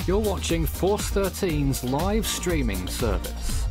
You're watching Force 13's live streaming service.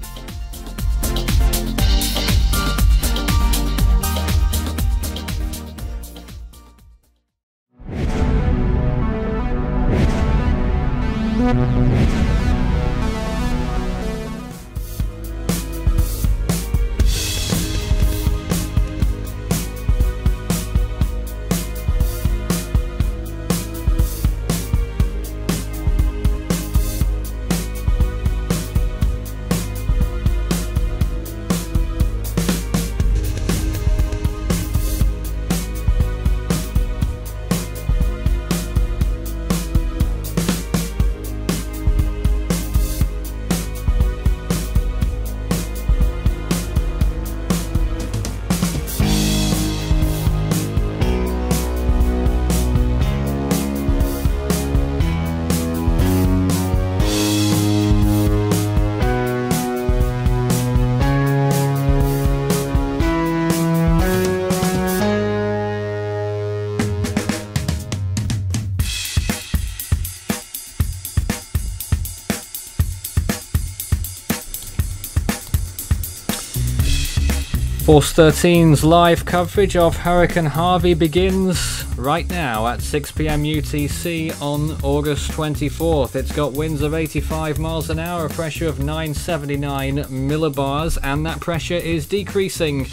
Force 13's live coverage of Hurricane Harvey begins right now at 6 PM UTC on August 24th. It's got winds of 85 miles an hour, a pressure of 979 millibars, and that pressure is decreasing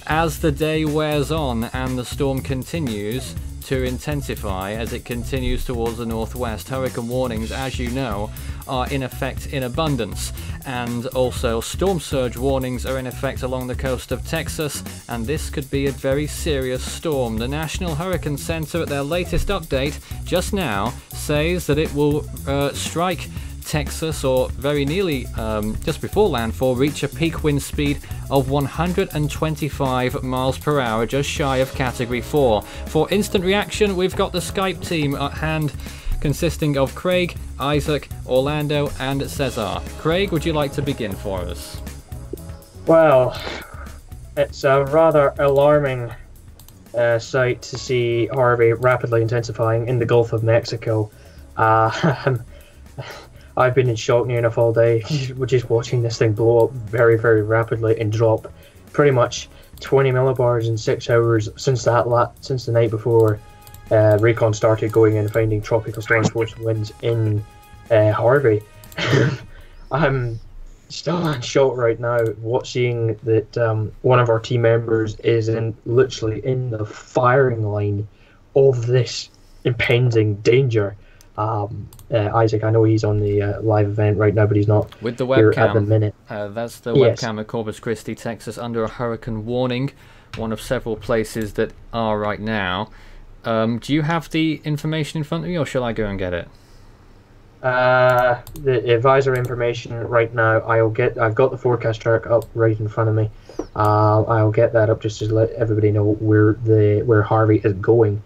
as the day wears on and the storm continues to intensify as it continues towards the northwest. Hurricane warnings, as you know, are in effect in abundance, and also storm surge warnings are in effect along the coast of Texas, and this could be a very serious storm. The National Hurricane Center at their latest update just now says that it will strike Texas, or very nearly just before landfall, reach a peak wind speed of 125 miles per hour, just shy of Category 4. For instant reaction, we've got the Skype team at hand, consisting of Craig, Isaac, Orlando, and Cesar. Craig, would you like to begin for us? Well, it's a rather alarming sight to see Harvey rapidly intensifying in the Gulf of Mexico. I've been in shock near enough all day, just watching this thing blow up very, very rapidly and drop pretty much 20 millibars in 6 hours since the night before Recon started going in and finding tropical storm force winds in Harvey. I'm still in shock right now seeing that one of our team members is literally in the firing line of this impending danger. Isaac, I know he's on the live event right now, but he's not with the here webcam at the minute. That's the Yes. webcam of Corpus Christi, Texas, under a hurricane warning, one of several places that are right now. Do you have the information in front of you, or shall I go and get it? The advisor information right now, I've got the forecast track up right in front of me. I'll get that up just to let everybody know where Harvey is going.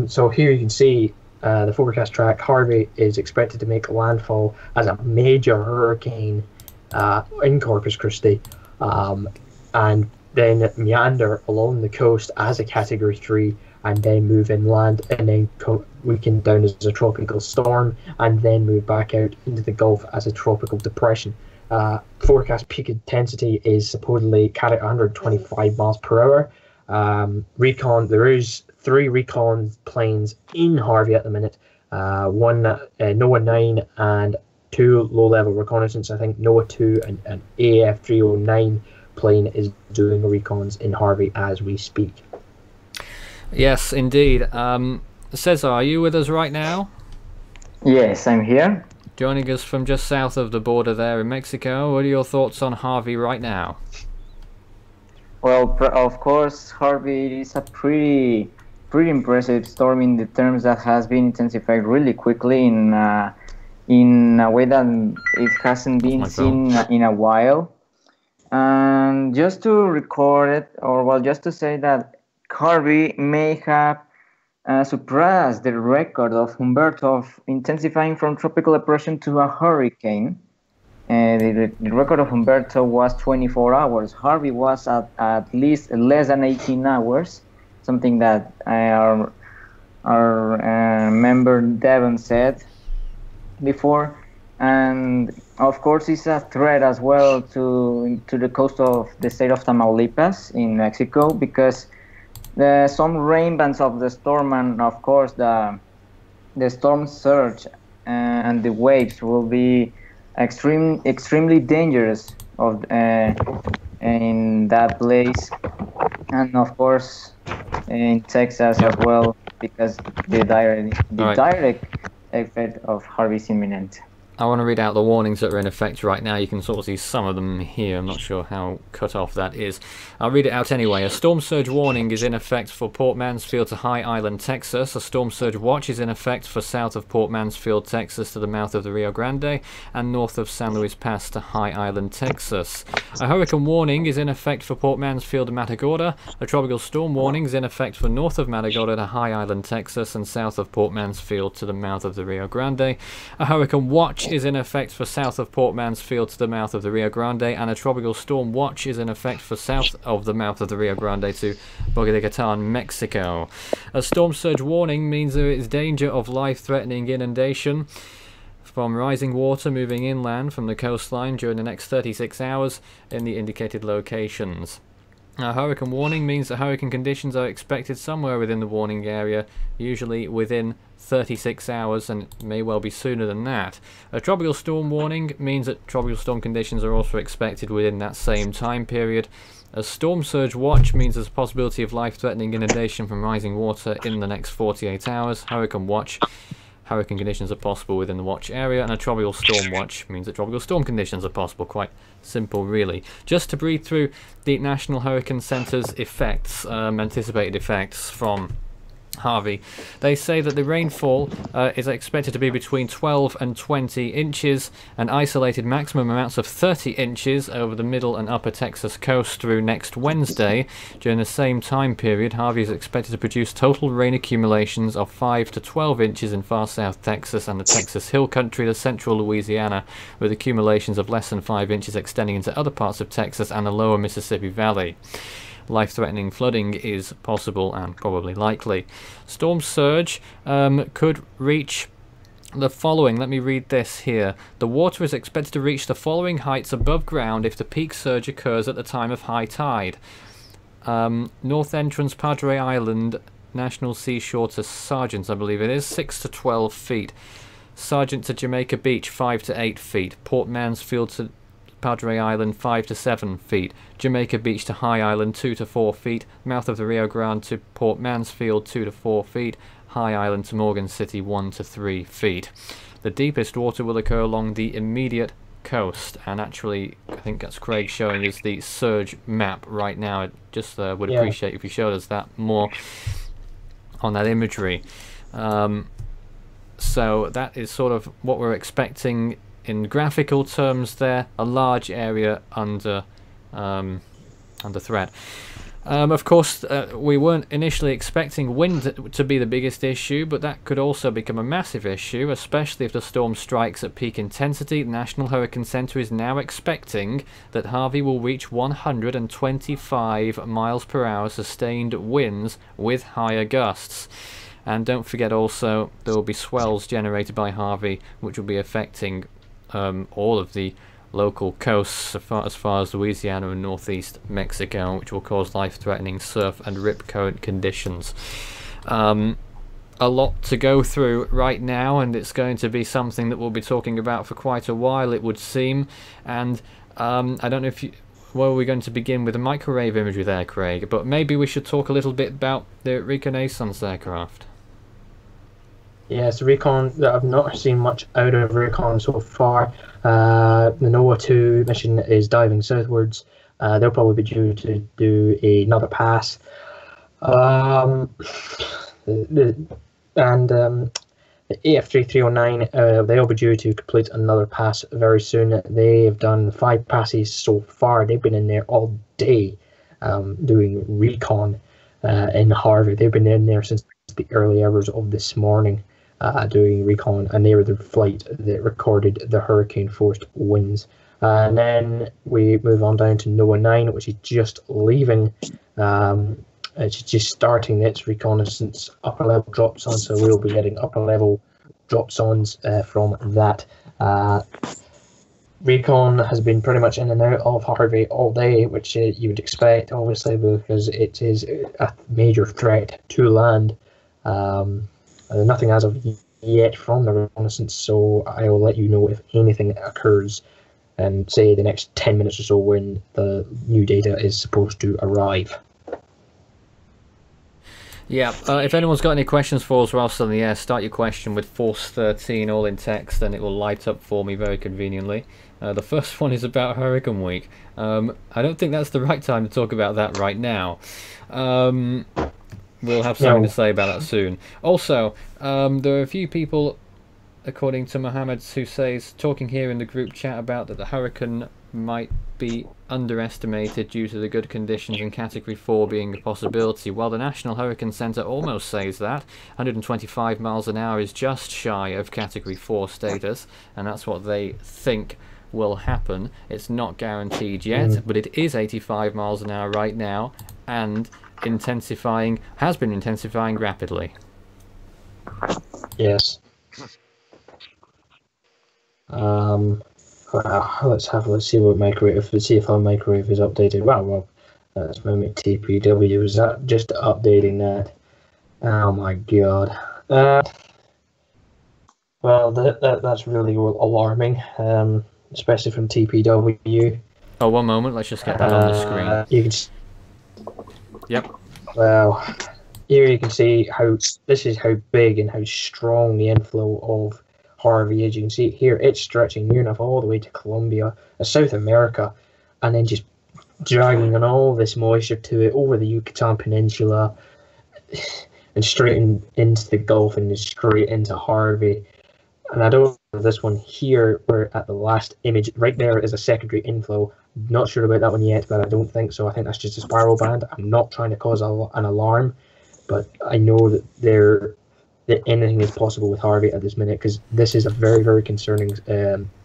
So here you can see the forecast track. Harvey is expected to make landfall as a major hurricane in Corpus Christi, and then meander along the coast as a Category 3, and then move inland, and then weaken down as a tropical storm, and then move back out into the Gulf as a tropical depression. Forecast peak intensity is supposedly cat at 125 miles per hour. There is 3 recon planes in Harvey at the minute. One NOAA 9 and 2 low-level reconnaissance. I think NOAA 2 and an AF 309 plane is doing recons in Harvey as we speak. Yes, indeed. Cesar, are you with us right now? Yes, I'm here. Joining us from just south of the border there in Mexico. What are your thoughts on Harvey right now? Well, of course, Harvey is a pretty impressive storm in the terms that has been intensified really quickly in a way that it hasn't been seen in a while. And just to record it, just to say that Harvey may have surpassed the record of Humberto of intensifying from tropical depression to a hurricane. The record of Humberto was 24 hours. Harvey was at least less than 18 hours, something that our member Devon said. before, and of course it's a threat as well to the coast of the state of Tamaulipas in Mexico, because some rain bands of the storm, and of course the storm surge and the waves will be extremely dangerous in that place, and of course in Texas as well, because the direct effect of Harvey is imminent. I want to read out the warnings that are in effect right now. You can sort of see some of them here. I'm not sure how cut off that is. I'll read it out anyway. A storm surge warning is in effect for Port Mansfield to High Island, Texas. A storm surge watch is in effect for south of Port Mansfield, Texas to the mouth of the Rio Grande, and north of San Luis Pass to High Island, Texas. A hurricane warning is in effect for Port Mansfield and Matagorda. A tropical storm warning is in effect for north of Matagorda to High Island, Texas, and south of Port Mansfield to the mouth of the Rio Grande. A hurricane watch is in effect for south of Port Mansfield to the mouth of the Rio Grande, and a tropical storm watch is in effect for south of the mouth of the Rio Grande to Boca de Raton, Mexico. A storm surge warning means there is danger of life-threatening inundation from rising water moving inland from the coastline during the next 36 hours in the indicated locations. A hurricane warning means that hurricane conditions are expected somewhere within the warning area, usually within 36 hours, and it may well be sooner than that. A tropical storm warning means that tropical storm conditions are also expected within that same time period. A storm surge watch means there's a possibility of life-threatening inundation from rising water in the next 48 hours. Hurricane watch, hurricane conditions are possible within the watch area, and a tropical storm watch means that tropical storm conditions are possible. Quite simple, really. Just to breathe through the National Hurricane Center's effects, anticipated effects from Harvey. They say that the rainfall is expected to be between 12 and 20 inches, and isolated maximum amounts of 30 inches over the middle and upper Texas coast through next Wednesday. During the same time period, Harvey is expected to produce total rain accumulations of 5 to 12 inches in far south Texas and the Texas Hill Country to central Louisiana, with accumulations of less than 5 inches extending into other parts of Texas and the lower Mississippi Valley. Life-threatening flooding is possible and probably likely. Storm surge could reach the following. Let me read this here. The water is expected to reach the following heights above ground if the peak surge occurs at the time of high tide. North entrance Padre Island, National Seashore to Sargent, I believe it is, 6 to 12 feet. Sargent to Jamaica Beach, 5 to 8 feet. Port Mansfield to Padre Island, 5 to 7 feet. Jamaica Beach to High Island, 2 to 4 feet. Mouth of the Rio Grande to Port Mansfield, 2 to 4 feet. High Island to Morgan City, 1 to 3 feet. The deepest water will occur along the immediate coast, and actually I think that's Craig showing us the surge map right now. I just would appreciate if you showed us that more on that imagery. So that is sort of what we're expecting in graphical terms there, a large area under threat. Of course, we weren't initially expecting wind to be the biggest issue, but that could also become a massive issue, especially if the storm strikes at peak intensity. The National Hurricane Center is now expecting that Harvey will reach 125 miles per hour sustained winds with higher gusts. And don't forget also, there will be swells generated by Harvey, which will be affecting all of the local coasts as far as Louisiana and northeast Mexico, which will cause life-threatening surf and rip current conditions. A lot to go through right now, and it's going to be something that we'll be talking about for quite a while, it would seem. And I don't know if you... Well, we're going to begin with the microwave imagery there, Craig, but maybe we should talk a little bit about the Reconnaissance aircraft. Yes, Recon, I've not seen much out of Recon so far. The NOAA 2 mission is diving southwards. They'll probably be due to do another pass. The AF3309, they'll be due to complete another pass very soon. They have done 5 passes so far. They've been in there all day doing recon in Harvey. They've been in there since the early hours of this morning. Doing recon, and they were the flight that recorded the hurricane-forced winds. And then we move on down to NOAA 9, which is just leaving. It's just starting its reconnaissance upper level drops on, so we'll be getting upper level drop zones from that. Recon has been pretty much in and out of Harvey all day, which you would expect, obviously, because it is a major threat to land. Nothing as of yet from the reconnaissance, so I will let you know if anything occurs in, say, the next 10 minutes or so when the new data is supposed to arrive. Yeah, if anyone's got any questions for us whilst on the air, start your question with Force 13 all in text, and it will light up for me very conveniently. The first one is about Hurricane Week. I don't think that's the right time to talk about that right now. We'll have something to say about that soon. Also, there are a few people, according to Mohammed, who says, talking here in the group chat about that the hurricane might be underestimated due to the good conditions and Category 4 being a possibility. Well, the National Hurricane Centre almost says that. 125 miles an hour is just shy of Category 4 status, and that's what they think will happen. It's not guaranteed yet, but it is 85 miles an hour right now, and intensifying, has been intensifying rapidly. Yes. Let's see what microwave. Let's see if our microwave is updated. Well, that's my TPW. Is that just updating that? Oh my god. Well, that's really alarming, especially from TPW. Oh, one moment. Let's just get that on the screen. You can. Yep. Well, here you can see how this is how big and how strong the inflow of Harvey is. You can see here it's stretching near enough all the way to Colombia, South America, and then just dragging on all this moisture to it over the Yucatan Peninsula and straight into the Gulf and straight into Harvey. And I don't know this one here, where at the last image, right there is a secondary inflow. Not sure about that one yet, but I don't think so. I think that's just a spiral band. I'm not trying to cause an alarm, but I know that anything is possible with Harvey at this minute, because this is a very, very concerning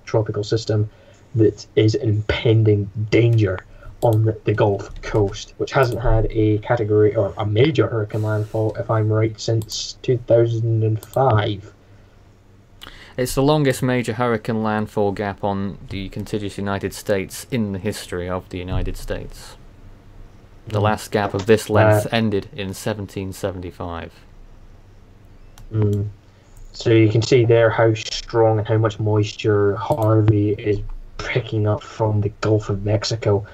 tropical system that is impending danger on the Gulf Coast, which hasn't had a category or a major hurricane landfall, if I'm right, since 2005. It's the longest major hurricane landfall gap on the contiguous United States in the history of the United States. The last gap of this length ended in 1775. So you can see there how strong and how much moisture Harvey is picking up from the Gulf of Mexico.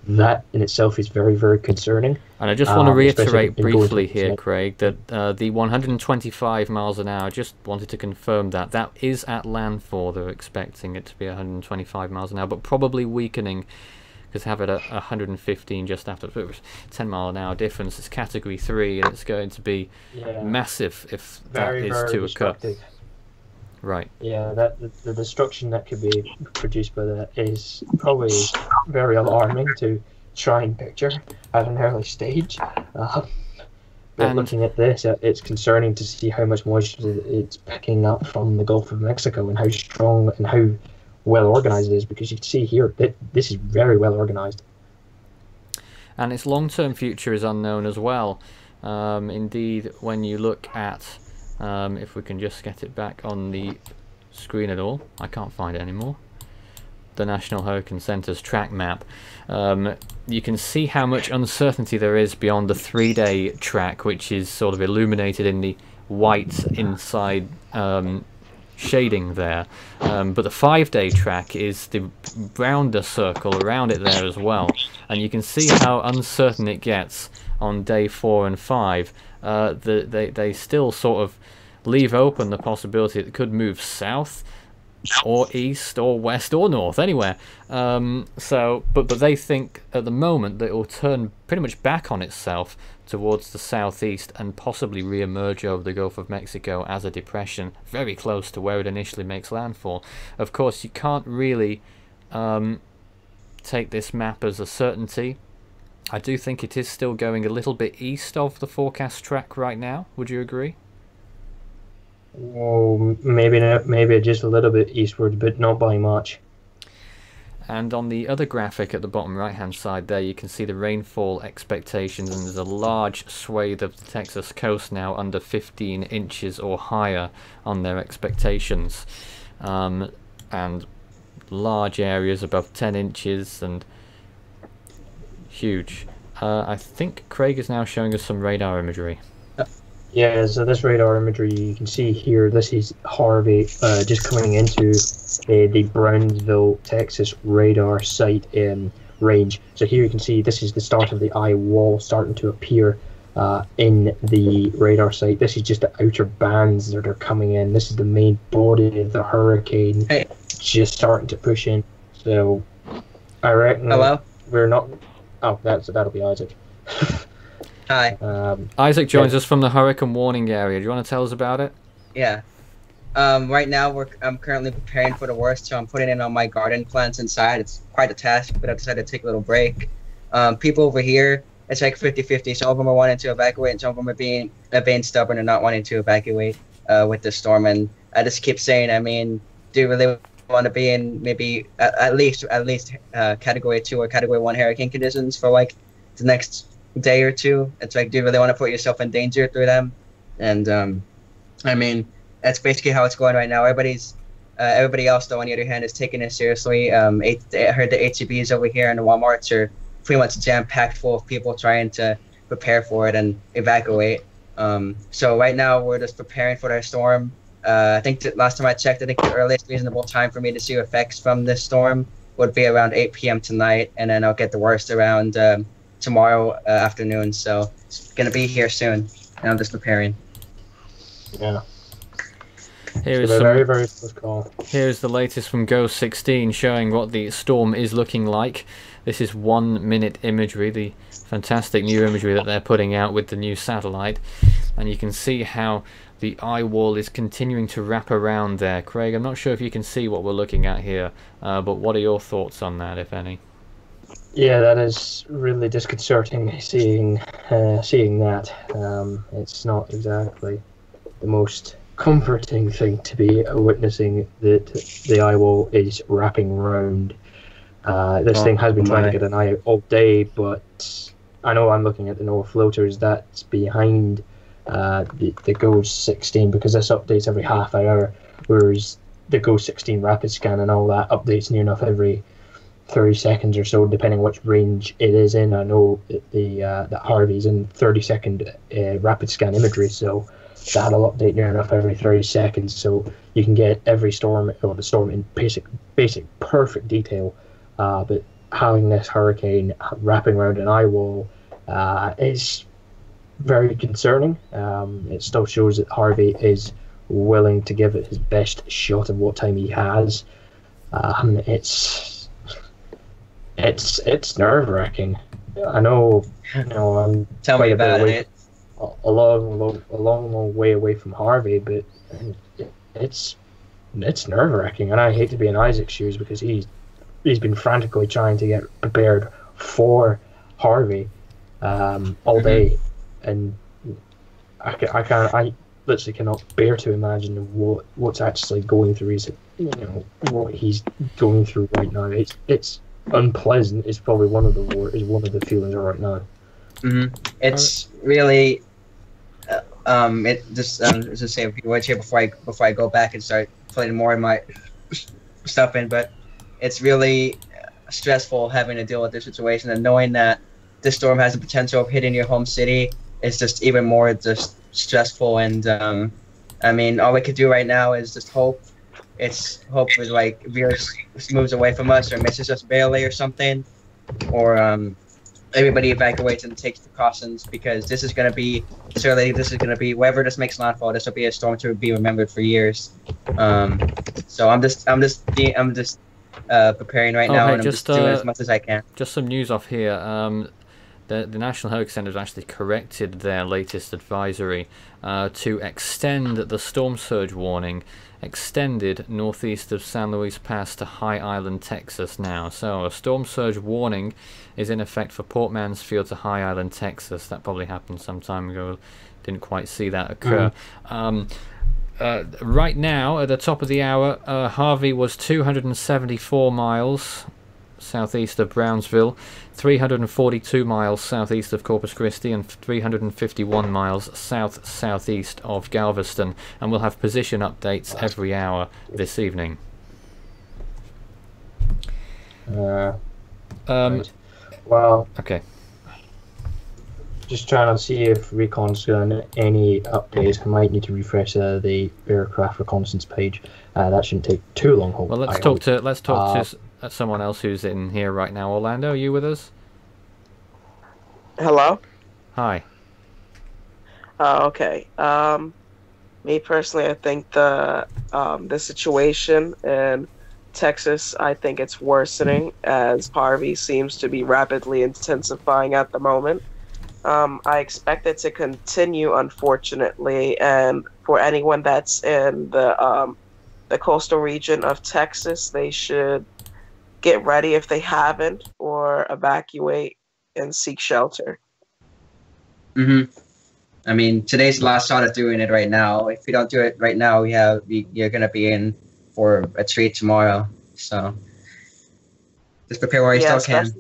That in itself is very, very concerning. And I just want to reiterate briefly here, Craig, that the 125 miles an hour, just wanted to confirm that is at landfall. They're expecting it to be 125 miles an hour, but probably weakening, because have it at 115 just after 10 mile an hour difference. It's Category 3, and it's going to be massive if that is to occur. Right. Yeah, the destruction that could be produced by that is probably very alarming to try and picture at an early stage. But looking at this, it's concerning to see how much moisture it's picking up from the Gulf of Mexico and how strong and how well organized it is, because you can see here that this is very well organized. And its long-term future is unknown as well. Indeed, when you look at if we can just get it back on the screen at all, I can't find it anymore, the National Hurricane Centre's track map, you can see how much uncertainty there is beyond the 3-day track, which is sort of illuminated in the white inside shading there, but the 5-day track is the rounder circle around it there as well, and you can see how uncertain it gets on day 4 and 5. They still sort of leave open the possibility that it could move south or east or west or north, anywhere. But they think at the moment that it will turn pretty much back on itself towards the southeast and possibly re-emerge over the Gulf of Mexico as a depression very close to where it initially makes landfall. Of course, you can't really take this map as a certainty. I do think it is still going a little bit east of the forecast track right now. Would you agree? Well, maybe not, maybe just a little bit eastward, but not by much. And on the other graphic at the bottom right hand side there, you can see the rainfall expectations, and there's a large swathe of the Texas coast now under 15 inches or higher on their expectations, and large areas above 10 inches and huge. I think Craig is now showing us some radar imagery. Yeah, so this radar imagery you can see here, this is Harvey just coming into the Brownsville, Texas radar site in range. So here you can see this is the start of the eye wall starting to appear in the radar site. This is just the outer bands that are coming in. This is the main body of the hurricane just starting to push in. So I reckon we're not... Oh, that'll be Isaac. Hi. Isaac joins us from the hurricane warning area. Do you want to tell us about it? Yeah. Right now, I'm currently preparing for the worst, so I'm putting in all my garden plants inside. It's quite a task, but I decided to take a little break. People over here, it's like 50-50. Some of them are wanting to evacuate, and some of them are being stubborn and not wanting to evacuate with the storm. And I just keep saying, I mean, do you really want to be in maybe at least Category 2 or Category 1 hurricane conditions for like the next day or two? It's like, do you really want to put yourself in danger through them? And I mean, that's basically how it's going right now. Everybody else though on the other hand is taking it seriously. I heard the HEBs over here and the Walmarts are pretty much jam-packed full of people trying to prepare for it and evacuate. So right now we're just preparing for the storm. I think last time I checked, I think the earliest reasonable time for me to see effects from this storm would be around 8 p.m. tonight, and then I'll get the worst around tomorrow afternoon. So it's gonna be here soon, and I'm just preparing. Yeah. Here's very close call. Here's the latest from Ghost 16 showing what the storm is looking like. This is 1 minute imagery, the fantastic new imagery that they're putting out with the new satellite, and you can see how the eye wall is continuing to wrap around there. Craig, I'm not sure if you can see what we're looking at here, but what are your thoughts on that, if any? Yeah, that is really disconcerting seeing that. It's not exactly the most comforting thing to be witnessing that the eye wall is wrapping around. This thing has been trying to get an eye all day, but I know I'm looking at the NOAA floaters that's behind the Ghost 16, because this updates every half hour, whereas the Ghost 16 rapid scan and all that updates near enough every 30 seconds or so, depending which range it is in. I know that Harvey's in 30-second rapid scan imagery, so that'll update near enough every 30 seconds, so you can get every storm, or the storm in basic perfect detail. But having this hurricane wrapping around an eye wall is very concerning. It still shows that Harvey is willing to give it his best shot of what time he has. It's nerve-wracking. I know, I'm Tell me about it. A long way away from Harvey, but it's nerve-wracking, and I hate to be in Isaac's shoes because he's been frantically trying to get prepared for Harvey all day, and I literally cannot bear to imagine what's actually going through what he's going through right now. It's unpleasant. It's probably one of the feelings right now. It's really just to say a few words here before I go back and start putting more of my stuff in, but it's really stressful having to deal with this situation, and knowing that this storm has the potential of hitting your home city is just even more just stressful. And I mean, all we could do right now is just hope. Hope is like Virus moves away from us or misses us barely or something, or everybody evacuates and takes precautions, because this is going to be wherever this makes landfall, this will be a storm to be remembered for years. So I'm just preparing right now, and I'm just doing as much as I can. Just some news off here. The National Hurricane Center has actually corrected their latest advisory to extend the storm surge warning, extended northeast of San Luis Pass to High Island, Texas now. So a storm surge warning is in effect for Port Mansfield to High Island, Texas. That probably happened some time ago. Didn't quite see that occur. Right now, at the top of the hour, Harvey was 274 miles southeast of Brownsville, 342 miles southeast of Corpus Christi, and 351 miles south-southeast of Galveston. And we'll have position updates every hour this evening. Right. Well, okay. Just trying to see if Recon's got any updates. I might need to refresh the aircraft reconnaissance page. That shouldn't take too long. Well, let's talk to someone else who's in here right now. Orlando, are you with us? Hello. Hi. Okay. Me personally, I think the situation in Texas, I think it's worsening as Harvey seems to be rapidly intensifying at the moment. I expect it to continue, unfortunately, and for anyone that's in the coastal region of Texas, they should get ready if they haven't, or evacuate and seek shelter. I mean, today's the last shot at doing it right now. If we don't do it right now, you're gonna be in for a treat tomorrow. So just prepare while you still can.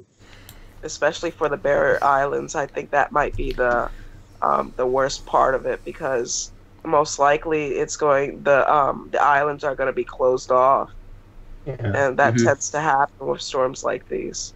Especially for the barrier islands, I think that might be the worst part of it, because most likely the islands are going to be closed off, and that tends to happen with storms like these.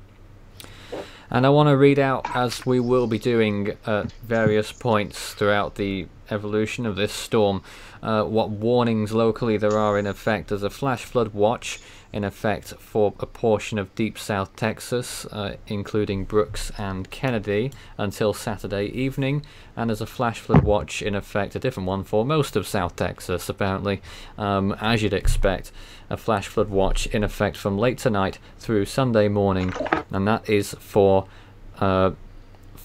And I want to read out, as we will be doing at various points throughout the evolution of this storm, what warnings locally there are in effect. There's a flash flood watch in effect for a portion of deep South Texas, including Brooks and Kennedy, until Saturday evening, and there's a flash flood watch in effect, a different one for most of South Texas apparently, as you'd expect. A flash flood watch in effect from late tonight through Sunday morning, and that is for a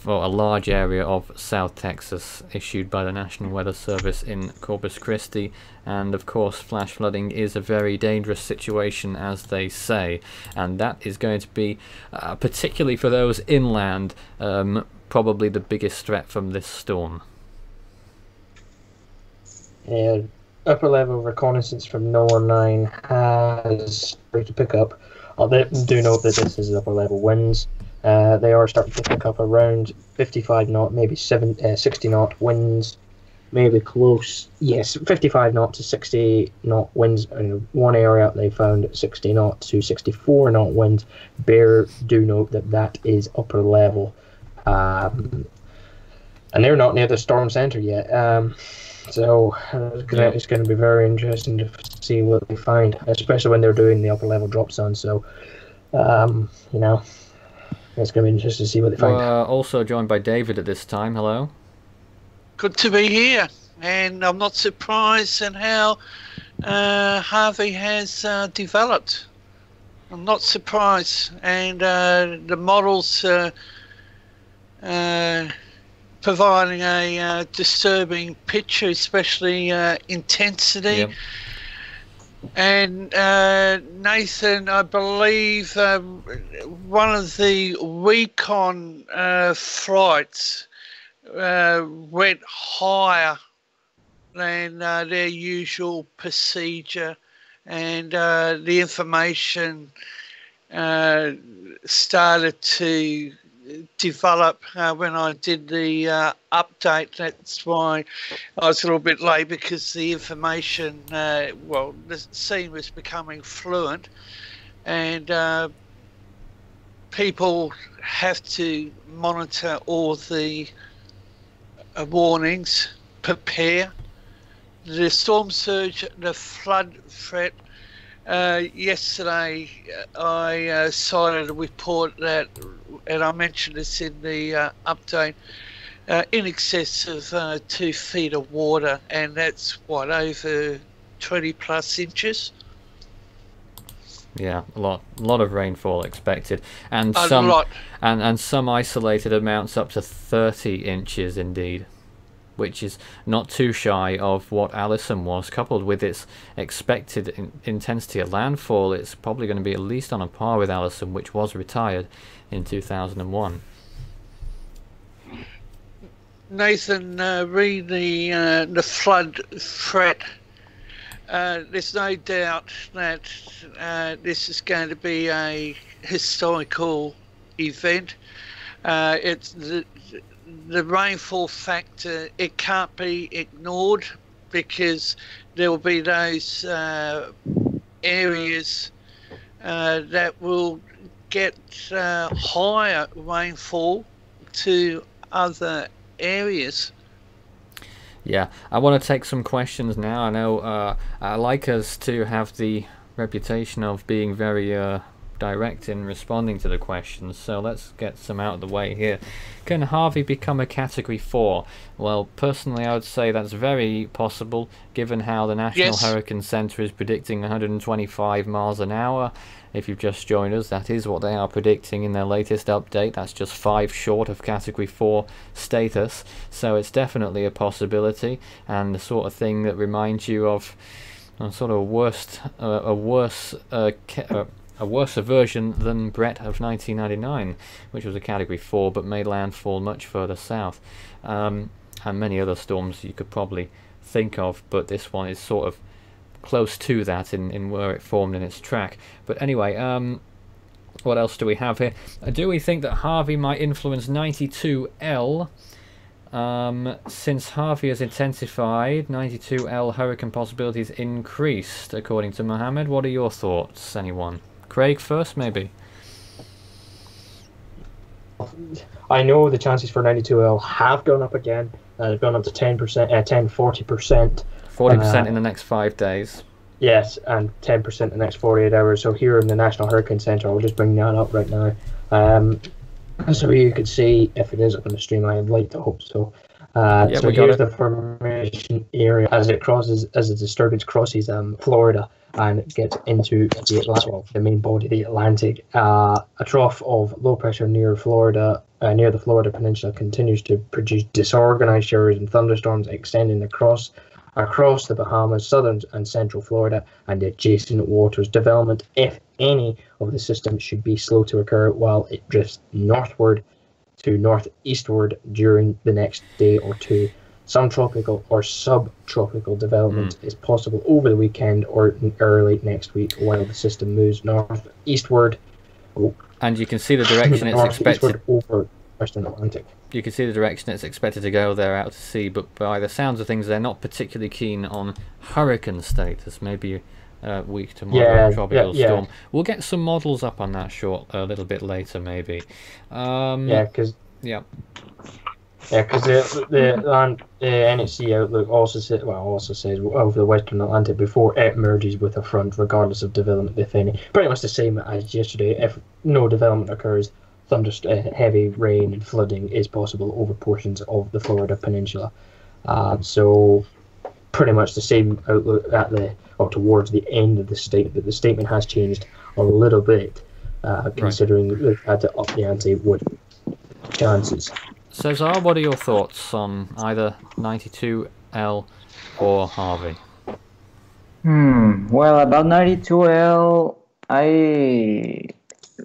large area of South Texas, issued by the National Weather Service in Corpus Christi. And of course, flash flooding is a very dangerous situation, as they say, and that is going to be, particularly for those inland, probably the biggest threat from this storm. Yeah, upper level reconnaissance from NOAA 9 has started to pick up. They do note that this is upper level winds. They are starting to pick up around 55 knot, maybe 60 knot winds, maybe close. Yes, 55 knot to 60 knot winds. In one area they found 60 knot to 64 knot winds. Bear do note that is upper level, and they're not near the storm center yet. So it's going to be very interesting to see what they find, especially when they're doing the upper level drop zone. So, you know, it's going to be interesting to see what they find. We're also joined by David at this time. Hello. Good to be here, and I'm not surprised at how Harvey has developed. I'm not surprised, and the models providing a disturbing picture, especially intensity. Yep. And Nathan, I believe one of the recon flights went higher than their usual procedure, and the information started to develop when I did the update. That's why I was a little bit late, because the information, well, the scene was becoming fluent, and people have to monitor all the warnings, prepare. The storm surge, the flood threat. Yesterday I cited a report that, and I mentioned this in the update, in excess of 2 feet of water, and that's what, over 20 plus inches. Yeah, a lot of rainfall expected, and A some lot. and some isolated amounts up to 30 inches indeed, which is not too shy of what Allison was. Coupled with its expected intensity at landfall, it's probably going to be at least on a par with Allison, which was retired in 2001. Nathan, read the flood threat there's no doubt that this is going to be a historical event. It's the rainfall factor. It can't be ignored because there will be those areas that will get higher rainfall to other areas. Yeah, I want to take some questions now. I know I like us to have the reputation of being very direct in responding to the questions, so let's get some out of the way here. Can Harvey become a Category 4? Well, personally I would say that's very possible, given how the National Hurricane Center is predicting 125 miles an hour. If you've just joined us, that is what they are predicting in their latest update. That's just 5 short of Category 4 status, so it's definitely a possibility, and the sort of thing that reminds you of a sort of a worse version than Brett of 1999, which was a Category 4 but made landfall much further south, and many other storms you could probably think of, but this one is sort of close to that in where it formed in its track. But anyway, what else do we have here? Do we think that Harvey might influence 92L? Since Harvey has intensified, 92L hurricane possibilities increased, according to Mohammed. What are your thoughts, anyone? Craig first, maybe? I know the chances for 92L have gone up again. They've gone up to 10%, 40%. 40% in the next 5 days. Yes, and 10% in the next 48 hours. So here in the National Hurricane Center, I'll just bring that up right now. So you could see if it is up on the stream. I'd like to hope so. So here's the formation area as the disturbance crosses Florida and gets into the Atlantic, well, the main body, the Atlantic. A trough of low pressure near Florida, near the Florida Peninsula, continues to produce disorganized showers and thunderstorms extending across the Bahamas, southern and central Florida, and adjacent waters. Development, if any, of the system should be slow to occur while it drifts northward to northeastward during the next day or two. Some tropical or subtropical development is possible over the weekend or early next week while the system moves northeastward. And you can see the direction it's expected over Western Atlantic. You can see the direction it's expected to go there out to sea, but by the sounds of things, they're not particularly keen on hurricane status. Maybe weak to moderate tropical storm. We'll get some models up on that a little bit later, maybe. Because the NHC outlook also says over the Western Atlantic before it merges with a front, regardless of development, if any. Pretty much the same as yesterday. If no development occurs, heavy rain and flooding is possible over portions of the Florida Peninsula. So pretty much the same outlook towards the end of the statement. But the statement has changed a little bit, considering they've had to up the ante with chances. Cesar, what are your thoughts on either 92L or Harvey? Well, about 92L, I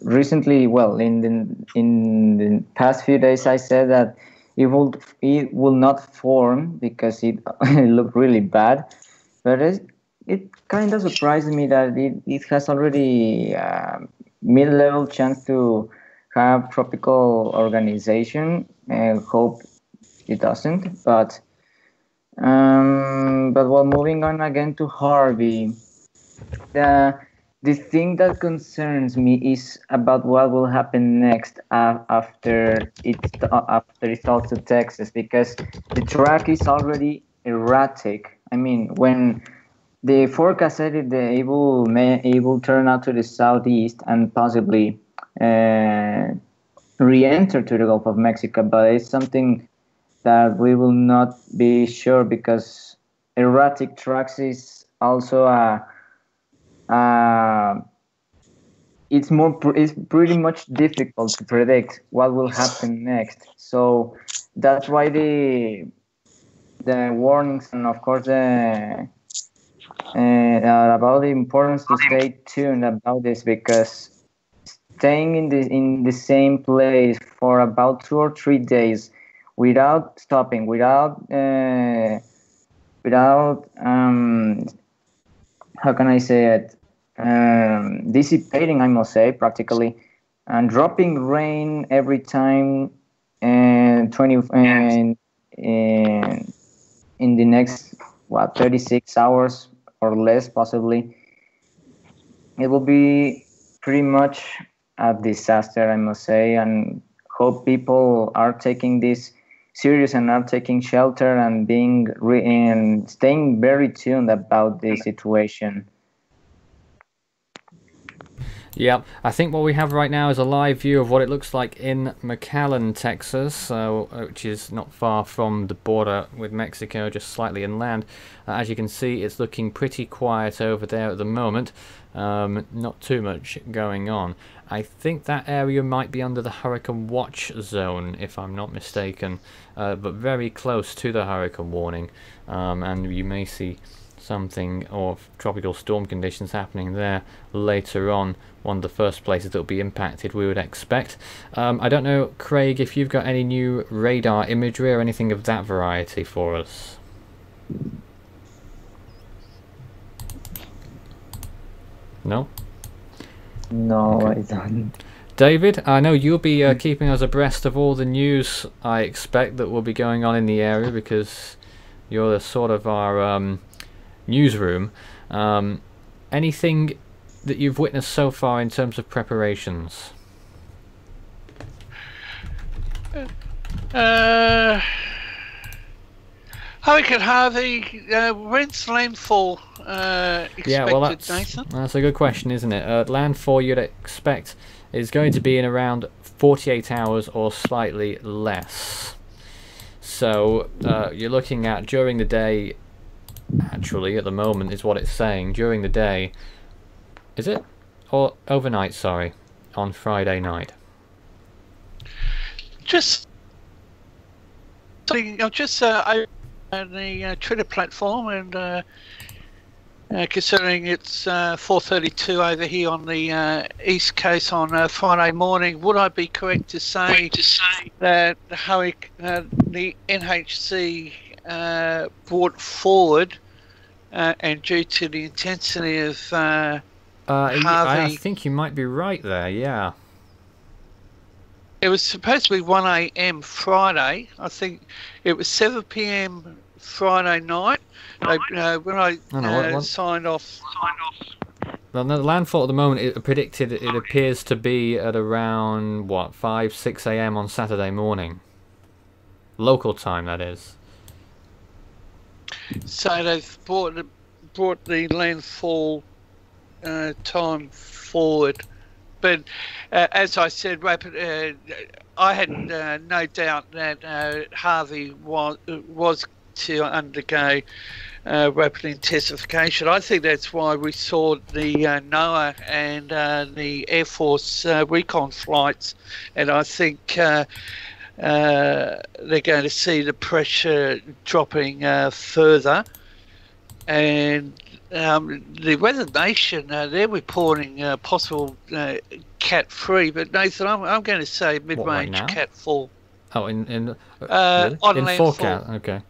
recently, in the past few days, I said that it will not form because it looked really bad. But it kind of surprised me that it has already mid-level chance to have tropical organization. Hope it doesn't. But while moving on again to Harvey, the thing that concerns me is about what will happen next after it starts to Texas, because the track is already erratic. I mean, when the forecast said it may turn out to the southeast and possibly re-enter to the Gulf of Mexico, but it's something that we will not be sure, because erratic tracks is also it's pretty much difficult to predict what will happen next. So that's why the warnings and of course about the importance to stay tuned about this, because staying in the same place for about 2 or 3 days without stopping, without how can I say it, dissipating, I must say, practically, and dropping rain every time, and 20 and in the next 36 hours or less, possibly. It will be pretty much a disaster, I must say, and hope people are taking this serious and are taking shelter and and staying very tuned about the situation. Yeah, I think what we have right now is a live view of what it looks like in McAllen, Texas, which is not far from the border with Mexico, just slightly inland. As you can see, it's looking pretty quiet over there at the moment. Not too much going on. I think that area might be under the hurricane watch zone, if I'm not mistaken, but very close to the hurricane warning, and you may see something of tropical storm conditions happening there later on. One of the first places that will be impacted, we would expect. I don't know, Craig, if you've got any new radar imagery or anything of that variety for us. No? No, Okay. I don't. David, I know you'll be keeping us abreast of all the news, I expect, that will be going on in the area, because you're the sort of our newsroom. Anything that you've witnessed so far in terms of preparations? Hurricane Harvey, when's landfall expected, Yeah, well, Nathan? that's a good question, isn't it? Landfall, you'd expect, is going to be in around 48 hours or slightly less. So you're looking at during the day. Actually, at the moment is what it's saying. During the day, is it? Or overnight, sorry, on Friday night. I'm just on the Twitter platform, and considering it's 4:32 over here on the East Coast on Friday morning, would I be correct to say that the NHC brought forward, and due to the intensity of Harvey, I think you might be right there, yeah. it was supposed to be 1 a.m. Friday. I think it was 7 p.m. Friday night. When I signed off. Well, the landfall at the moment, it predicted, it appears to be at around, what, 5, 6 a.m. on Saturday morning. Local time, that is. So they've brought the landfall time forward, but as I said, I had no doubt that Harvey was to undergo rapid intensification. I think that's why we saw the NOAA and the Air Force recon flights, and I think they're going to see the pressure dropping further. And the Weather Nation, they're reporting possible Cat 3, but Nathan, I'm going to say mid-range right now? Cat 4. Oh, in on in landfall. forecast, okay.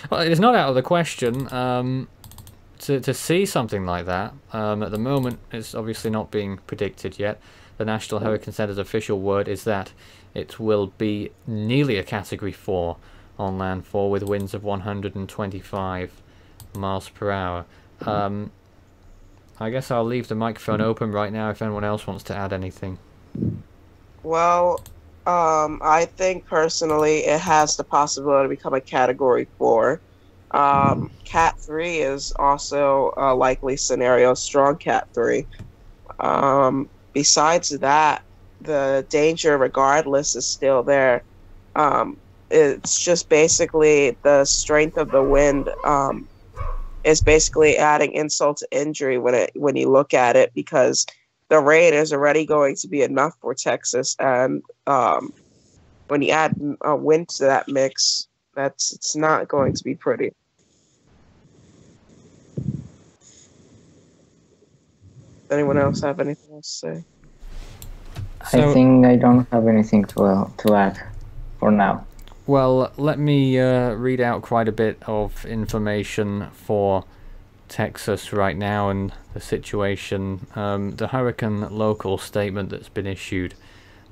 Well, it's not out of the question to see something like that. At the moment, it's obviously not being predicted yet. The National Hurricane Centre's official word is that it will be nearly a Category 4 on landfall with winds of 125 miles per hour. I guess I'll leave the microphone open right now if anyone else wants to add anything. Well, I think personally it has the possibility to become a Category 4. Cat 3 is also a likely scenario, strong Cat 3. Besides that, the danger regardless is still there. It's just basically the strength of the wind is basically adding insult to injury when you look at it, because the rain is already going to be enough for Texas, and when you add wind to that mix, it's not going to be pretty. Anyone else have anything else to say? I think I don't have anything to add for now. Well, let me read out quite a bit of information for Texas right now and the situation. The hurricane local statement that's been issued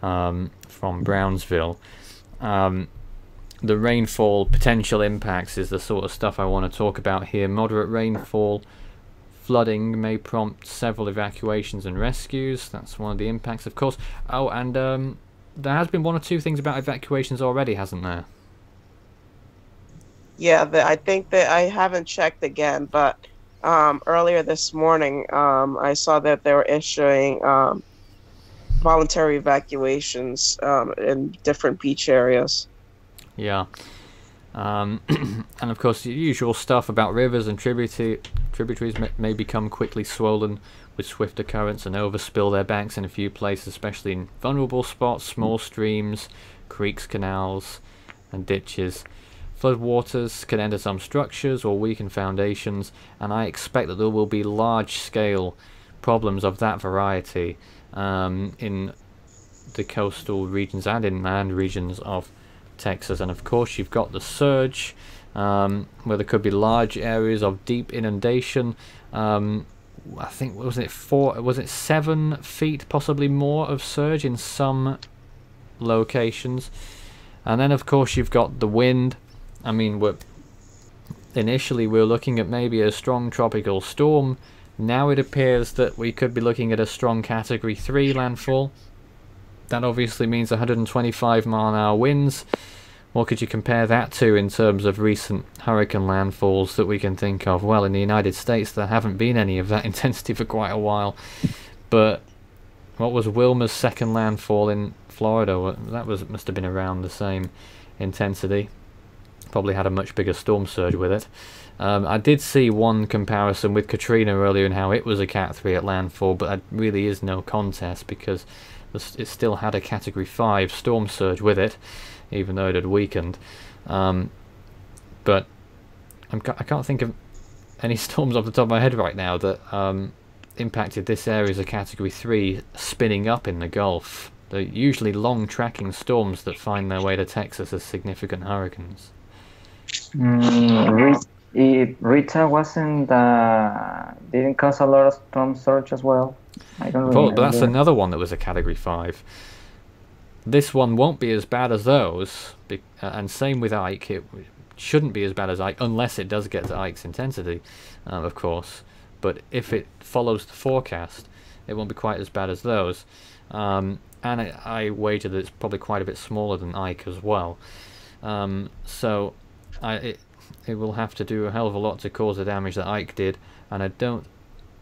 from Brownsville. The rainfall potential impacts is the sort of stuff I want to talk about here. Moderate rainfall, flooding may prompt several evacuations and rescues. That's one of the impacts, of course. Oh, and there has been one or two things about evacuations already, hasn't there? Yeah, I think that I haven't checked again, but earlier this morning, I saw that they were issuing voluntary evacuations in different beach areas. Yeah. And of course the usual stuff about rivers and tributaries may become quickly swollen with swifter currents and overspill their banks in a few places, especially in vulnerable spots, small streams, creeks, canals and ditches. Floodwaters can enter some structures or weaken foundations, and I expect that there will be large-scale problems of that variety in the coastal regions and inland regions of Texas. And of course you've got the surge, where there could be large areas of deep inundation. I think was it 7 feet, possibly more, of surge in some locations. And then of course you've got the wind. I mean, initially we were looking at maybe a strong tropical storm. Now it appears that we could be looking at a strong Category 3 landfall. That obviously means 125-mile-an-hour winds. What could you compare that to in terms of recent hurricane landfalls that we can think of? Well, in the United States there haven't been any of that intensity for quite a while. But what was Wilma's second landfall in Florida? That must have been around the same intensity. Probably had a much bigger storm surge with it. I did see one comparison with Katrina earlier and how it was a Cat 3 at landfall, but that really is no contest because it still had a Category 5 storm surge with it, even though it had weakened. But I can't think of any storms off the top of my head right now that impacted this area as a Category 3 spinning up in the Gulf. They're usually long tracking storms that find their way to Texas as significant hurricanes. Rita didn't cause a lot of storm surge as well. I don't remember. But that's another one that was a Category 5. This one won't be as bad as those, and same with Ike. It shouldn't be as bad as Ike unless it does get to Ike's intensity, of course. But if it follows the forecast, it won't be quite as bad as those. And I wager that it's probably quite a bit smaller than Ike as well. So it will have to do a hell of a lot to cause the damage that Ike did, and I don't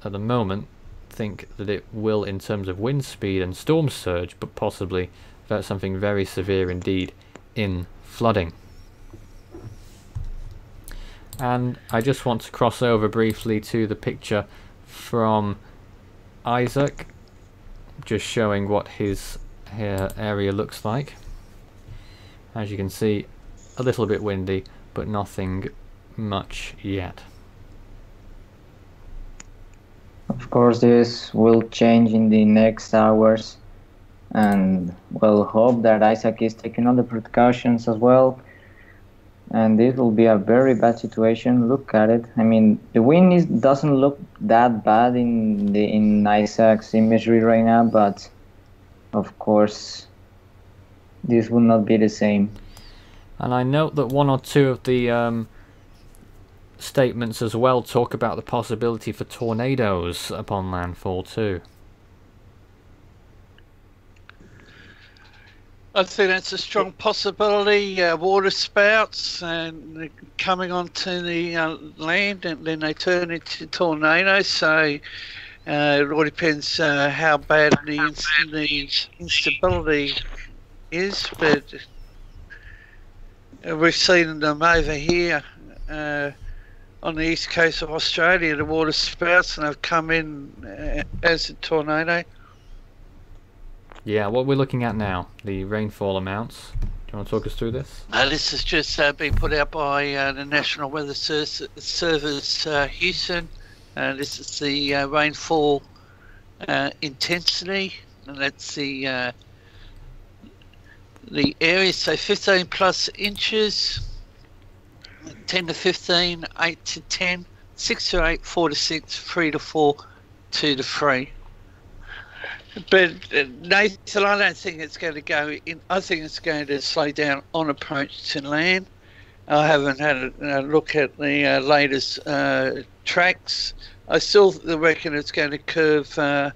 at the moment think that it will in terms of wind speed and storm surge, but possibly about something very severe indeed in flooding. And I just want to cross over briefly to the picture from Isaac, just showing what his area looks like. As you can see, a little bit windy, but nothing much yet. Of course, this will change in the next hours, and we'll hope that Isaac is taking all the precautions as well. And this will be a very bad situation. Look at it. I mean, the wind doesn't look that bad in Isaac's imagery right now, but of course, this will not be the same. And I note that one or two of the statements as well talk about the possibility for tornadoes upon landfall too. I think that's a strong possibility. Water spouts and coming onto the land, and then they turn into tornadoes. So it all depends how bad the instability is. But we've seen them over here on the east coast of Australia, the water spouts, and they've come in as a tornado. Yeah, what we're looking at now, the rainfall amounts. Do you want to talk us through this? This has just been put out by the National Weather Service Houston. This is the rainfall intensity, and that's the area. So 15 plus inches, 10 to 15, 8 to 10, 6 to 8, 4 to 6, 3 to 4, 2 to 3. But Nathan, I don't think it's going to go in. I think it's going to slow down on approach to land. I haven't had a look at the latest tracks. I still reckon it's going to curve to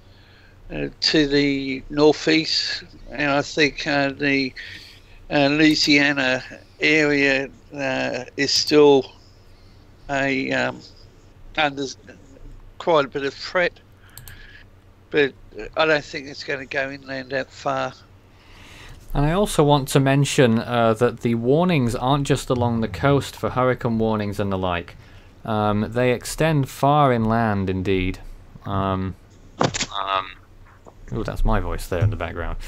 the northeast, and I think the Louisiana area is still under quite a bit of threat. But I don't think it's going to go inland that far. And I also want to mention that the warnings aren't just along the coast for hurricane warnings and the like. They extend far inland indeed. Oh, that's my voice there in the background.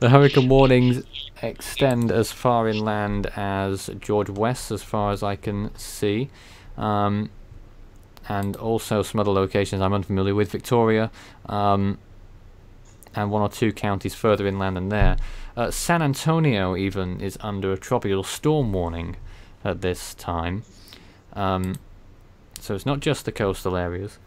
The hurricane warnings extend as far inland as George West, as far as I can see. And also some other locations I'm unfamiliar with, Victoria, and 1 or 2 counties further inland than there. San Antonio even is under a tropical storm warning at this time. So it's not just the coastal areas.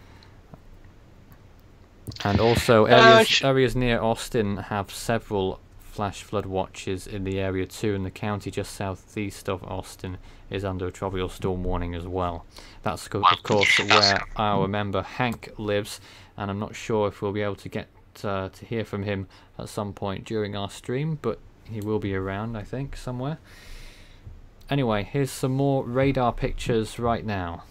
And also areas near Austin have several flash flood watches in the area too, and the county just southeast of Austin is under a tropical storm warning as well. That's of course where our member Hank lives, and I'm not sure if we'll be able to get to hear from him at some point during our stream, but he will be around, I think, somewhere. Anyway, here's some more radar pictures right now.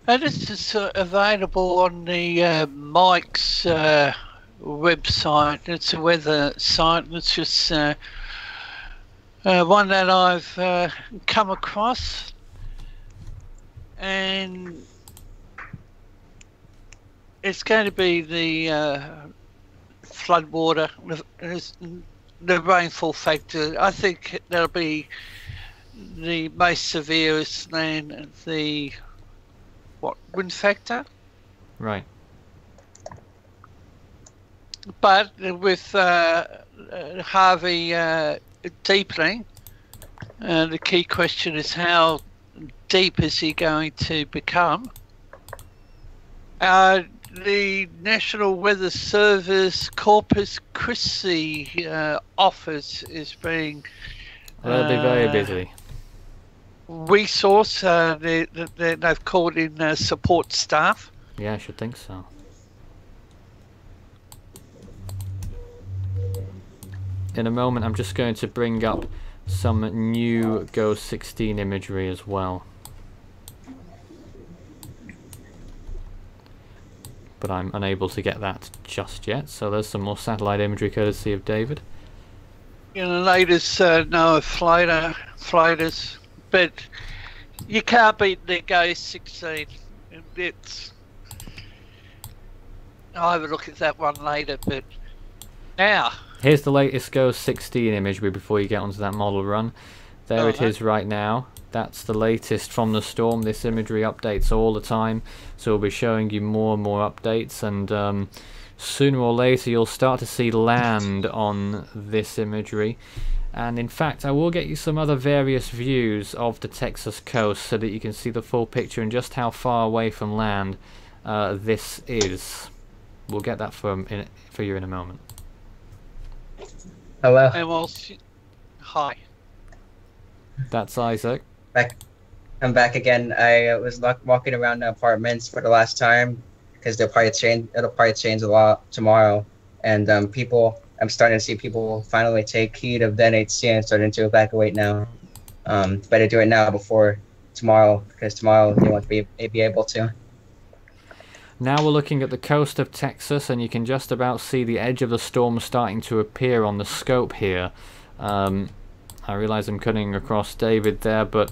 This is available on the Mike's website. It's a weather site. It's just one that I've come across, and it's going to be the floodwater, the rainfall factor. I think that'll be the most severest, and the wind factor. Right. But with Harvey deepening, the key question is how deep is he going to become? The National Weather Service Corpus Christi office is being They'll be very busy. Resource. They've called in support staff. Yeah, I should think so. In a moment, I'm just going to bring up some new GOES 16 imagery as well. But I'm unable to get that just yet, so there's some more satellite imagery courtesy of David. The latest NOAA floaters, but you can't beat the GOES 16. I'll have a look at that one later, but now... Here's the latest GOES 16 imagery before you get onto that model run. There it is right now. That's the latest from the storm. This imagery updates all the time, so we'll be showing you more and more updates, and sooner or later you'll start to see land on this imagery. And in fact, I will get you some other various views of the Texas coast so that you can see the full picture and just how far away from land this is. We'll get that for you in a moment. Hello. Hi. That's Isaac. I'm back again. I was walking around the apartments for the last time because it'll probably change a lot tomorrow. And I'm starting to see people finally take heed of the NHC and starting to evacuate now. Better do it now before tomorrow, because tomorrow they won't be able to. Now we're looking at the coast of Texas, and you can just about see the edge of the storm starting to appear on the scope here. I realise I'm cutting across David there, but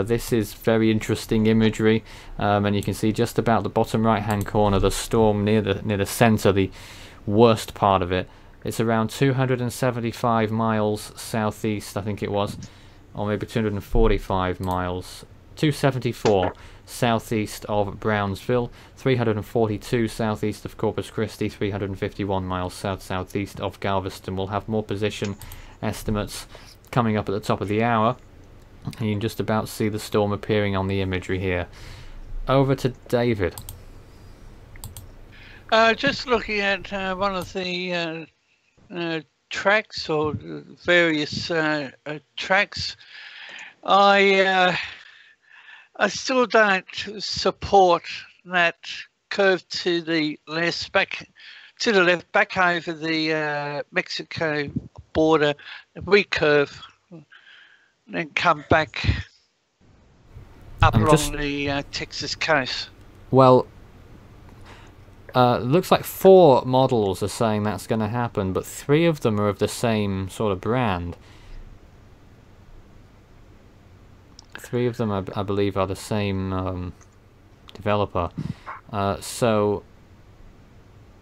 this is very interesting imagery, and you can see just about the bottom right hand corner the storm near the centre, the worst part of it. It's around 275 miles southeast, I think it was, or maybe 245 miles, 274 southeast of Brownsville, 342 southeast of Corpus Christi, 351 miles southeast of Galveston. We'll have more position estimates coming up at the top of the hour. And you can just about see the storm appearing on the imagery here. Over to David. Just looking at one of the tracks or various tracks, I still don't support that curve to the left, back over the Mexico border, recurve, then come back up along the Texas coast. Well, looks like 4 models are saying that's going to happen, but 3 of them are of the same sort of brand. 3 of them, I believe, are the same developer. So,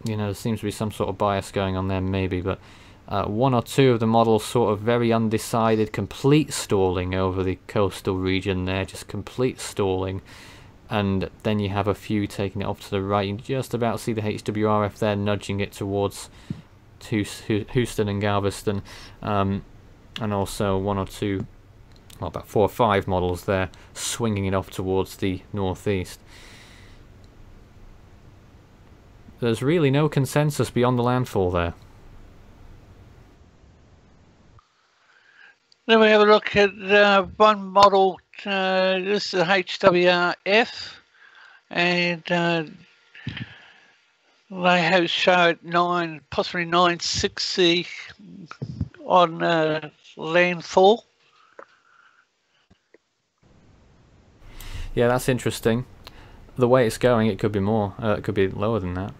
you know, there seems to be some sort of bias going on there, maybe, but 1 or 2 of the models sort of very undecided, complete stalling over the coastal region there, just complete stalling. And then you have a few taking it off to the right. You can just about see the HWRF there nudging it towards Houston and Galveston. And also 1 or 2, well, about 4 or 5 models there swinging it off towards the northeast. There's really no consensus beyond the landfall there. Then we have a look at one model. This is the HWRF, and they have showed possibly 960 on landfall. Yeah, that's interesting. The way it's going, it could be more. It could be lower than that.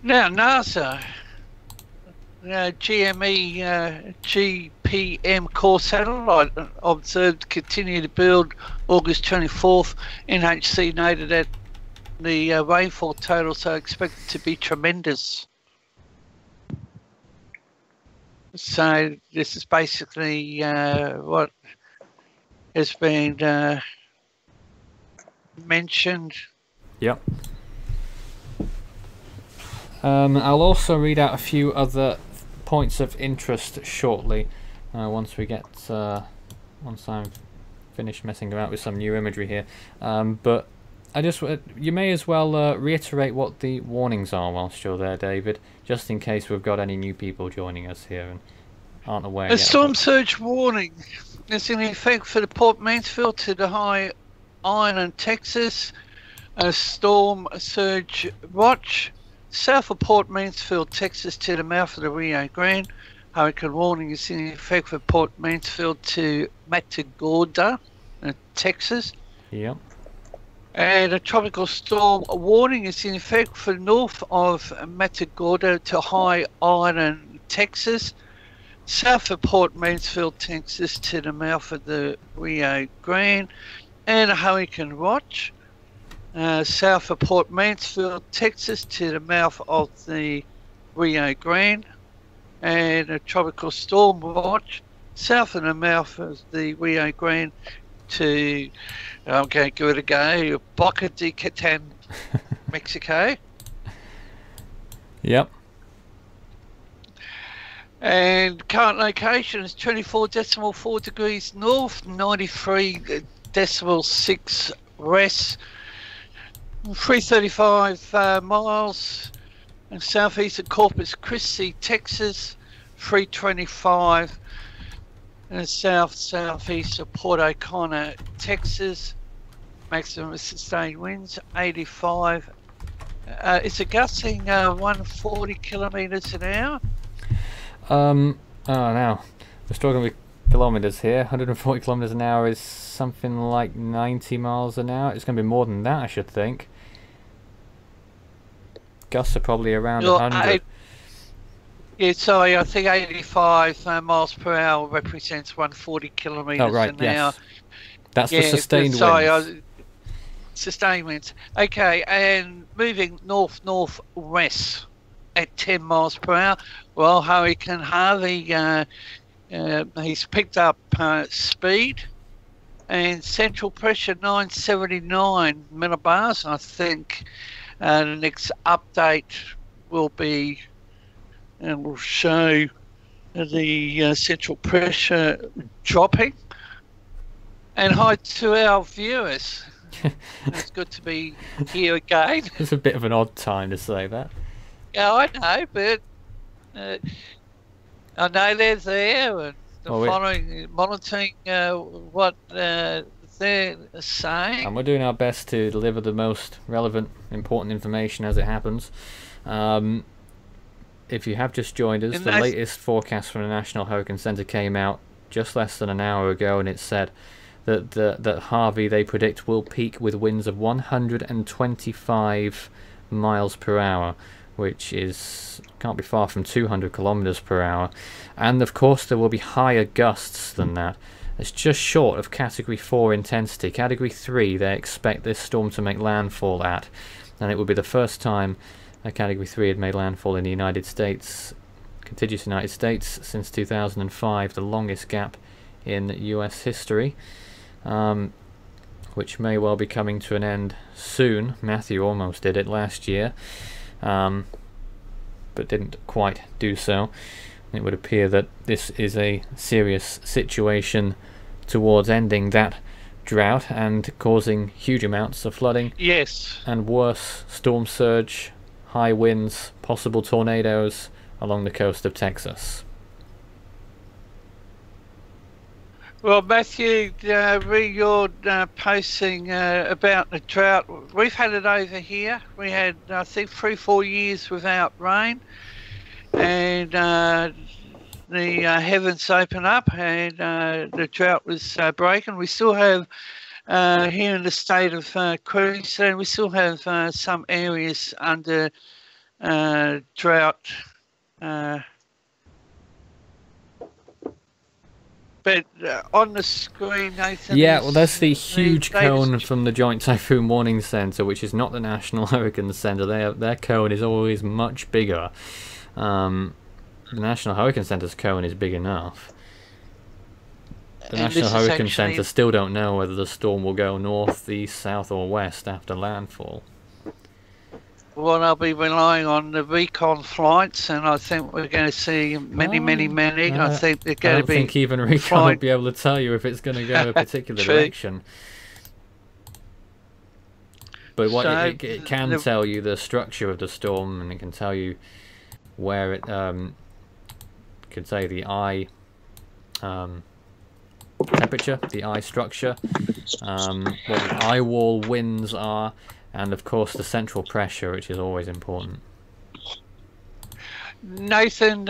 Now, NASA, GME GPM core satellite observed continue to build August 24th. NHC noted that the rainfall totals are expected to be tremendous. So this is basically what has been mentioned. Yep. I'll also read out a few other points of interest shortly, once I'm finished messing about with some new imagery here. But you may as well reiterate what the warnings are whilst you're there, David, just in case we've got any new people joining us here and aren't aware yet. A storm surge warning is in effect for the Port Mansfield to the High Island, Texas. A storm surge watch south of Port Mansfield, Texas to the mouth of the Rio Grande. Hurricane warning is in effect for Port Mansfield to Matagorda, Texas. Yep. And a tropical storm warning is in effect for north of Matagorda to High Island, Texas. South of Port Mansfield, Texas to the mouth of the Rio Grande. And a hurricane watch. South of Port Mansfield, Texas to the mouth of the Rio Grande, and a tropical storm watch south of the mouth of the Rio Grande to, I'm going to give it a go, Boca de Catan, Mexico. Yep. And current location is 24.4 degrees north, 93.6 west. 335 miles and southeast of Corpus Christi, Texas. 325 and southeast of Port O'Connor, Texas. Maximum sustained winds 85. It's a gusting 140 kilometers an hour. Now we're struggling with kilometers here. 140 kilometers an hour is something like 90 miles an hour. It's going to be more than that, I should think. Gusts are probably around 100. Yeah, sorry, I think 85 miles per hour represents 140 kilometers an hour. That's the sustained winds. Sustained winds. Okay, and moving northwest at 10 miles per hour. Well, Hurricane Harvey, he's picked up speed, and central pressure 979 millibars. I think the next update will be, and will show the central pressure dropping. And hi to our viewers. It's good to be here again. It's a bit of an odd time to say that. Yeah, I know, but I know they're there and they're monitoring what they're saying. And we're doing our best to deliver the most relevant, important information as it happens. If you have just joined us, the latest forecast from the National Hurricane Center came out just less than an hour ago, and it said that Harvey, they predict, will peak with winds of 125 miles per hour, which can't be far from 200 kilometers per hour. And of course there will be higher gusts than that. It's just short of Category 4 intensity. Category 3 they expect this storm to make landfall at, and it would be the first time a Category 3 had made landfall in the United States, contiguous United States, since 2005, the longest gap in US history, which may well be coming to an end soon. Matthew almost did it last year, but didn't quite do so. It would appear that this is a serious situation towards ending that drought and causing huge amounts of flooding. Yes. And worse, storm surge, high winds, possible tornadoes along the coast of Texas. Well, Matthew, read your posting about the drought. We've had it over here. We had, I think, 3-4 years without rain, and the heavens opened up, and the drought was breaking. We still have here in the state of Queensland, we still have some areas under drought. But on the screen, Nathan... Yeah, well, that's the huge cone from the Joint Typhoon Warning Centre, which is not the National Hurricane Centre. Their cone is always much bigger. The National Hurricane Centre's cone is big enough. The National Hurricane Centre still don't know whether the storm will go north, east, south or west after landfall. Well, I'll be relying on the recon flights, and I think we're going to see many. I think they're going to be... I don't think even recon will be able to tell you if it's going to go a particular direction. But what it can tell you the structure of the storm, and it can tell you where it... can say the eye temperature, the eye structure, what the eye wall winds are, and of course the central pressure, which is always important. Nathan,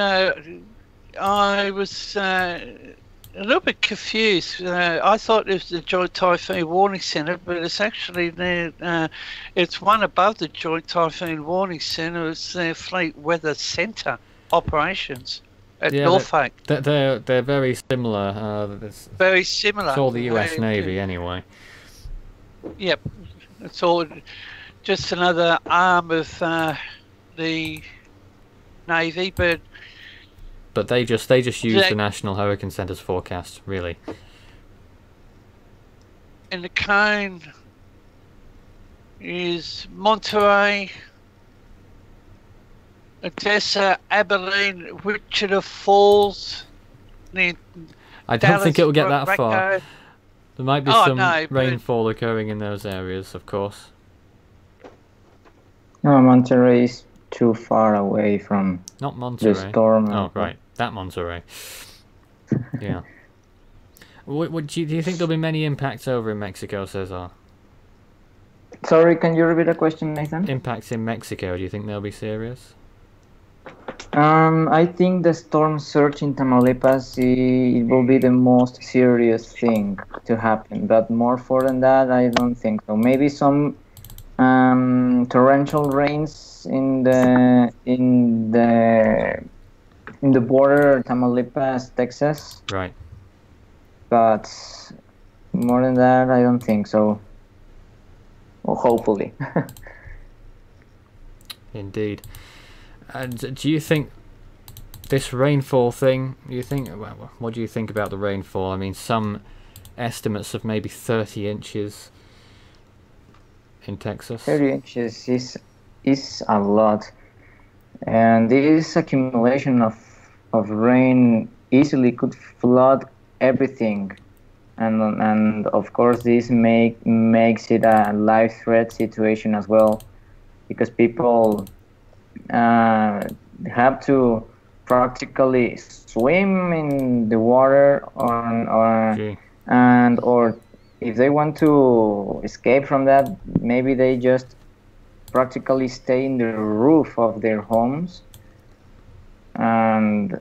I was a little bit confused. I thought it was the Joint Typhoon Warning Centre, but it's actually it's one above the Joint Typhoon Warning Centre. It's their Fleet Weather Centre operations at Norfolk. They're very similar. Very similar. It's all the US Navy anyway. Yep. It's all just another arm of the Navy, but they just use the National Hurricane Centre's forecast, really. And the cone is Monterey, Odessa, Abilene, Wichita Falls. I don't think it will get that far. There might be some rainfall occurring in those areas, of course. No, Monterey is too far away from the storm. Oh, right. That Monterey. Yeah. Do you think there'll be many impacts over in Mexico, Cesar? Sorry, can you repeat the question, Nathan? Impacts in Mexico, do you think they'll be serious? I think the storm surge in Tamaulipas it will be the most serious thing to happen, but more than that, I don't think so. Maybe some torrential rains in the border, Tamaulipas, Texas. Right. But more than that, I don't think so. Well, hopefully. Indeed. And do you think this rainfall thing, what do you think about the rainfall? I mean, some estimates of maybe 30 inches in Texas. 30 inches is a lot. And this accumulation of of rain easily could flood everything, and of course this makes it a life threat situation as well, because people have to practically swim in the water or if they want to escape from that, maybe they just practically stay in the roof of their homes. And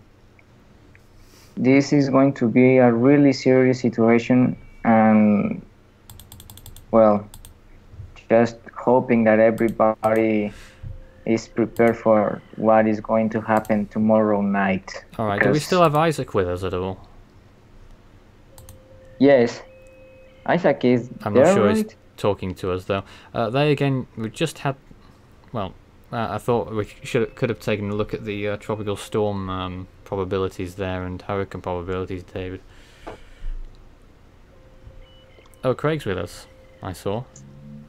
this is going to be a really serious situation, and well, just hoping that everybody is prepared for what is going to happen tomorrow night. All right, do we still have Isaac with us at all? Yes, Isaac is I'm there, not sure right? he's talking to us though. They again, we just had, well, I thought we could have taken a look at the tropical storm probabilities there and hurricane probabilities, David. Oh, Craig's with us. I saw.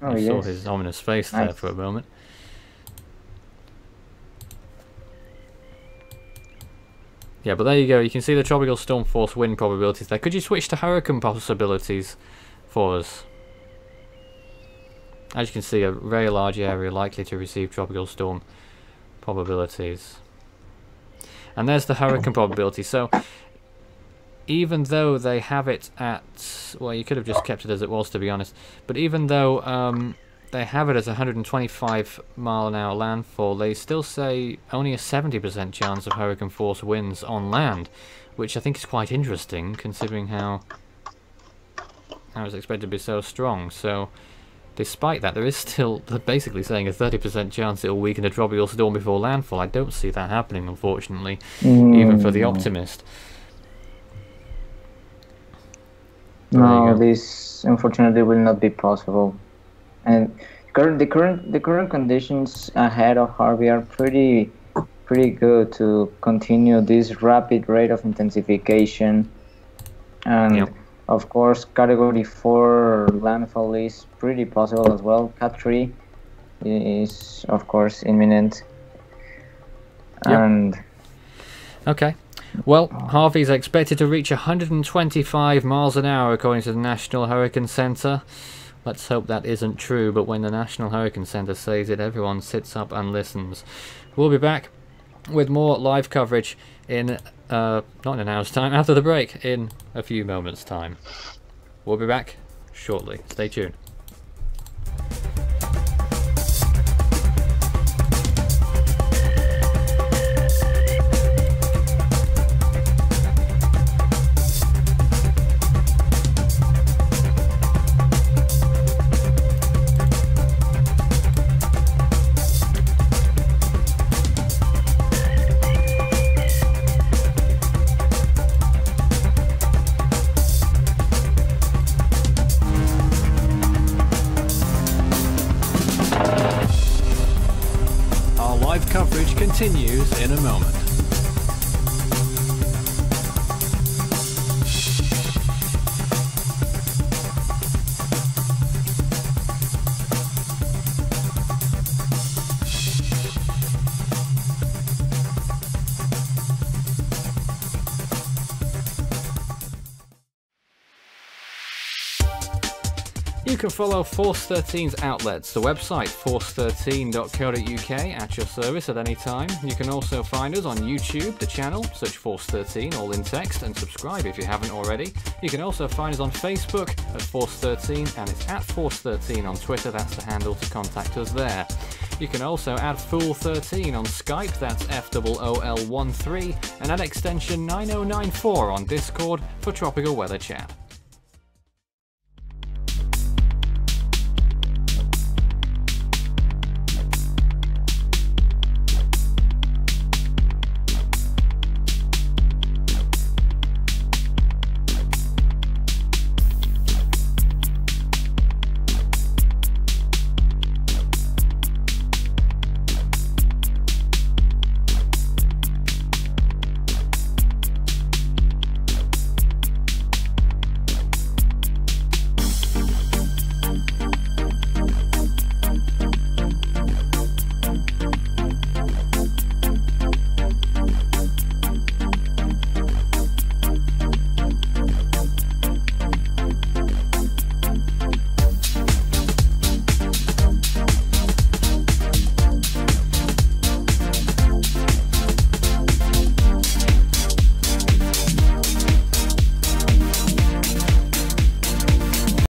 Oh, I saw yes. his ominous face there for a moment. Yeah, but there you go. You can see the tropical storm force wind probabilities there. Could you switch to hurricane possibilities for us? As you can see, a very large area likely to receive tropical storm probabilities. And there's the hurricane probability. So, even though they have it at... Well, you could have just kept it as it was, to be honest. But even though they have it as 125 mile an hour landfall, they still say only a 70% chance of hurricane force winds on land, which I think is quite interesting, considering how it's expected to be so strong. So, despite that, there is still, they're basically saying a 30% chance it'll weaken a tropical storm before landfall. I don't see that happening, unfortunately, even for the optimist. No, this unfortunately will not be possible. And the current conditions ahead of Harvey are pretty good to continue this rapid rate of intensification. And of course, Category 4 landfall is pretty possible as well. Cat 3 is of course imminent. And okay. Well, Harvey's expected to reach 125 miles an hour according to the National Hurricane Center. Let's hope that isn't true, but when the National Hurricane Center says it, everyone sits up and listens. We'll be back with more live coverage in, not in an hour's time, after the break, in a few moments' time. We'll be back shortly. Stay tuned. Continues in a moment. You can follow Force 13's outlets, the website force13.co.uk, at your service at any time. You can also find us on YouTube, the channel, search Force 13, all in text, and subscribe if you haven't already. You can also find us on Facebook at Force 13, and it's at Force 13 on Twitter, that's the handle to contact us there. You can also add Fool13 on Skype, that's FOOL13, and add extension 9094 on Discord for tropical weather chat.